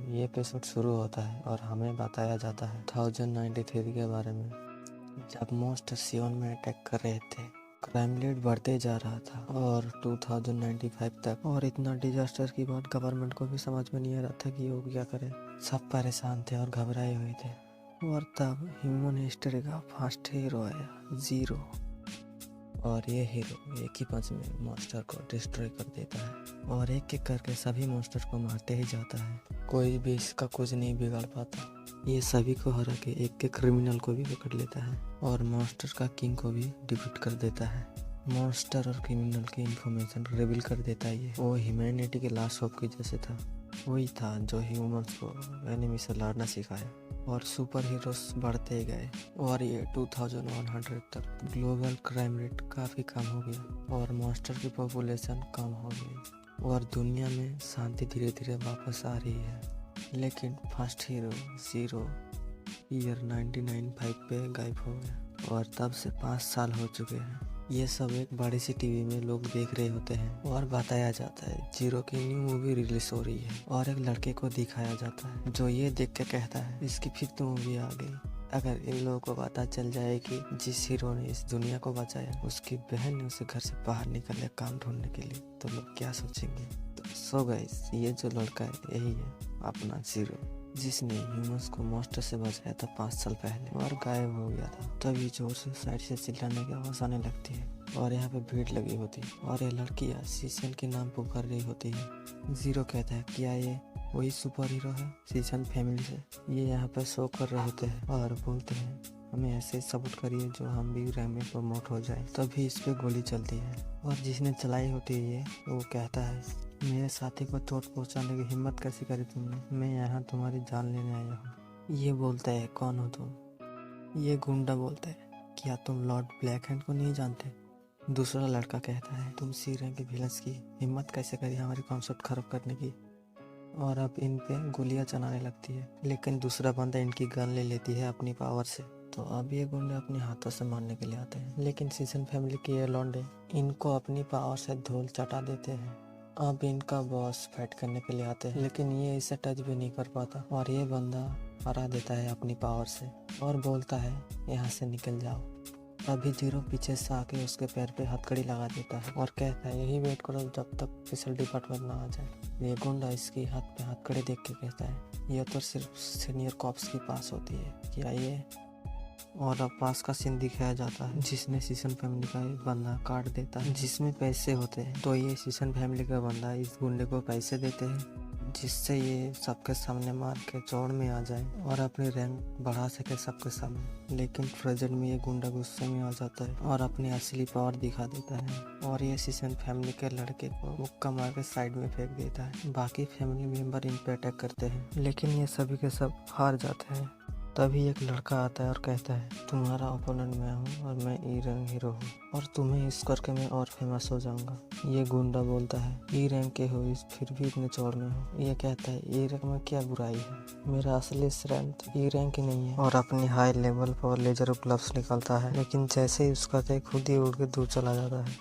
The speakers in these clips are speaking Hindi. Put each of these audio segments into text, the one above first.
ये एपिसोड शुरू होता है और हमें बताया जाता है 1093 के बारे में, जब मॉन्स्टर सियोन में अटैक कर रहे थे। क्राइम रेट बढ़ते जा रहा था और 2095 तक, और इतना डिजास्टर की बात गवर्नमेंट को भी समझ में नहीं आ रहा था कि वो क्या करे। सब परेशान थे और घबराए हुए थे। और तब ह्यूमन हिस्ट्री का फर्स्ट हीरो आया, जीरो। और ये हीरो एक ही पंच में मॉन्स्टर को डिस्ट्रॉय कर देता है और एक एक करके सभी मॉन्स्टर को मारते ही जाता है। कोई भी इसका कुछ नहीं बिगाड़ पाता। ये सभी को हरा के एक एक क्रिमिनल को भी पकड़ लेता है और मॉन्स्टर का किंग को भी डिफीट कर देता है। मॉन्स्टर और क्रिमिनल की इंफॉर्मेशन रिवील कर देता है। ये वो ह्यूमैनिटी के लास्ट होप की जैसे था, वही था जो ह्यूमंस को एनिमी से लड़ना सिखाया। और सुपर हीरोज बढ़ते गए और ये 2100 तक ग्लोबल क्राइम रेट काफ़ी कम हो गया और मॉन्स्टर की पॉपुलेशन कम हो गई और दुनिया में शांति धीरे धीरे वापस आ रही है। लेकिन फर्स्ट हीरो जीरो ईयर 1995 पे गायब हो गया और तब से 5 साल हो चुके हैं। ये सब एक बड़ी सी टीवी में लोग देख रहे होते हैं और बताया जाता है जीरो की न्यू मूवी रिलीज हो रही है और एक लड़के को दिखाया जाता है जो ये देख के कहता है इसकी फिफ्थ मूवी आ गई। अगर इन लोगों को पता चल जाए कि जिस हीरो ने इस दुनिया को बचाया उसकी बहन ने उसे घर से बाहर निकले काम ढूंढने के लिए, तो लोग क्या सोचेंगे। तो सो गाइस, ये जो लड़का है यही है अपना जीरो, जिसने ह्यूमंस को मॉन्स्टर से बचाया था 5 साल पहले और गायब हो गया था। तभी जोर से साइड से चिल्लाने की आवाज आने लगती है और यहाँ पे भीड़ लगी होती है और ये लड़कियाँ सीजन के नाम पुकार रही होती है। जीरो कहता है क्या ये वही सुपर हीरो है सीजन फैमिली से। ये यहाँ पे शो कर रहे होते हैं और बोलते हैं हमें ऐसे सपोर्ट करिए जो हम भी रैंक में प्रमोट हो जाए। तभी इस पे गोली चलती है और जिसने चलाई होती है ये वो कहता है मेरे साथी को चोट पहुंचाने की हिम्मत कैसे करी तुमने, मैं यहाँ तुम्हारी जान लेने आया हूँ। ये बोलता है कौन हो तुम। ये गुंडा बोलता है क्या तुम लॉर्ड ब्लैक हैंड को नहीं जानते। दूसरा लड़का कहता है तुम सी रैंक के विलन्स की हिम्मत कैसे करी हमारी कॉन्सेप्ट खराब करने की। और अब इन पे गोलियां चलाने लगती है, लेकिन दूसरा बंदा इनकी गन ले लेती है अपनी पावर से। तो अब ये गुंडे अपने हाथों से मारने के लिए आते हैं, लेकिन सीजन फैमिली के ये लौंडे इनको अपनी पावर से धूल चटा देते हैं। अब इनका बॉस फाइट करने के लिए आते हैं, लेकिन ये इसे टच भी नहीं कर पाता और ये बंदा हरा देता है अपनी पावर से और बोलता है यहाँ से निकल जाओ। अभी जीरो पीछे से आके उसके पैर पे हथकड़ी लगा देता है और कहता है यही वेट करो जब तक स्पेशल डिपार्टमेंट ना आ जाए। ये गुंडा इसकी हाथ पे हथकड़ी देख के कहता है ये तो सिर्फ सीनियर कॉप्स की पास होती है क्या ये। और अब पास का सीन दिखाया जाता है जिसमें सीजन फैमिली का एक बंदा काट देता है जिसमें पैसे होते हैं। तो ये सीजन फैमिली का बंदा इस गुंडे को पैसे देते हैं जिससे ये सबके सामने मार के चौड़ में आ जाए और अपनी रैंक बढ़ा सके सबके सामने। लेकिन प्रेजेंट में ये गुंडा गुस्से में आ जाता है और अपनी असली पावर दिखा देता है और ये सीजन फैमिली के लड़के को मुक्का मार के साइड में फेंक देता है। बाकी फैमिली मेंबर इन पे अटैक करते हैं, लेकिन ये सभी के सब हार जाते हैं। तभी एक लड़का आता है और कहता है तुम्हारा ओपोनेंट मैं हूँ और मैं ई रैंक हीरो हूँ और तुम्हें इस करके मैं और फेमस हो जाऊंगा। ये गुंडा बोलता है ई रैंक के हो फिर भी इतने चौड़ में हो। ये कहता है ई रैंक में क्या बुराई है, मेरा असली स्ट्रेंथ ई रैंक ही नहीं है और अपनी हाई लेवल पर लेजर ग्लव्स निकालता है, लेकिन जैसे ही उसका थे खुद ही उड़ के दूर चला जाता है।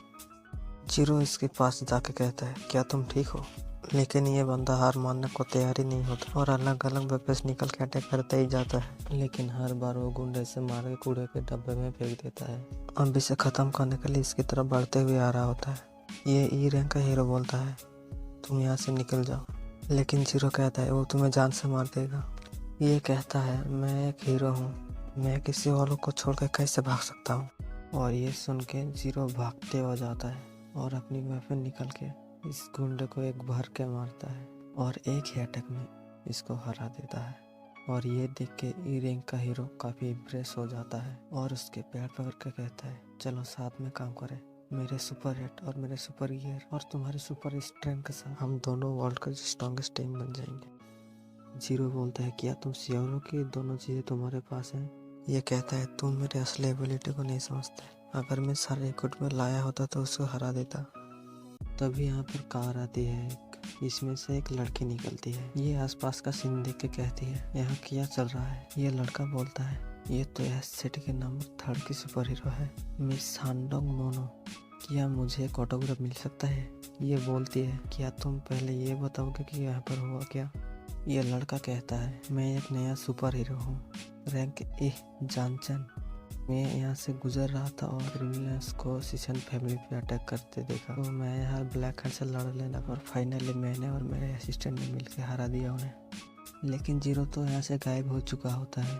जीरो इसके पास जाके कहता है क्या तुम ठीक हो, लेकिन ये बंदा हार मानने को तैयार ही नहीं होता और अलग अलग वेपन्स निकल के अटैक करते ही जाता है, लेकिन हर बार वो गुंडे से मार के कूड़े के डब्बे में फेंक देता है। अब इसे खत्म करने के लिए इसकी तरफ बढ़ते हुए आ रहा होता है। ये ई रैंक का हीरो बोलता है तुम यहाँ से निकल जाओ, लेकिन जीरो कहता है वो तुम्हें जान से मार देगा। ये कहता है मैं एक हीरो हूँ, मैं किसी और को छोड़ कर कैसे भाग सकता हूँ। और ये सुन के जीरो भागते हो जाता है और अपनी वेपन निकल के इस गुंडे को एक भर के मारता है और एक ही अटैक में इसको हरा देता है। और ये देख के ई रैंक का हीरो काफी इम्प्रेस हो जाता है और उसके पैर पकड़ के कहता है चलो साथ में काम करें, मेरे सुपर हिट और मेरे सुपर गियर और तुम्हारे सुपर स्ट्रेंथ के साथ हम दोनों वर्ल्ड का स्ट्रॉन्गेस्ट टीम बन जाएंगे। जीरो बोलता है क्या तुम श्योर हो कि दोनों चीजें तुम्हारे पास हैं। ये कहता है तुम मेरे असली एबिलिटी को नहीं समझते, अगर मैं सारे इक्विपमेंट लाया होता तो उसको हरा देता। तभी यहाँ पर कार आती है, इसमें से एक लड़की निकलती है। ये आसपास का सीन देख के कहती है यहाँ क्या चल रहा है। ये लड़का बोलता है ये तो यह सिटी के नंबर 3 की सुपर हीरो है मिस हानडोंग मोनो, क्या मुझे एक ऑटोग्राफ मिल सकता है। ये बोलती है क्या तुम पहले ये बताओगे कि यहाँ पर हुआ क्या। ये लड़का कहता है, मैं एक नया सुपर हीरो हूँ, रैंक ए जानचन। मैं यहाँ से गुजर रहा था और क्रिमिनल्स को सीसन फैमिली पे अटैक करते देखा, तो मैं यहाँ ब्लैक हैंड से लड़ने लगा और फाइनली मैंने और मेरे असिस्टेंट ने मिलकर हरा दिया उन्हें। लेकिन जीरो तो यहाँ से गायब हो चुका होता है।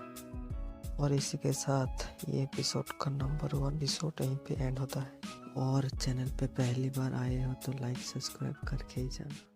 और इसी के साथ ये एपिसोड का नंबर 1 एपिसोड यहीं पे एंड होता है। और चैनल पे पहली बार आए हो तो लाइक सब्सक्राइब करके ही जाना।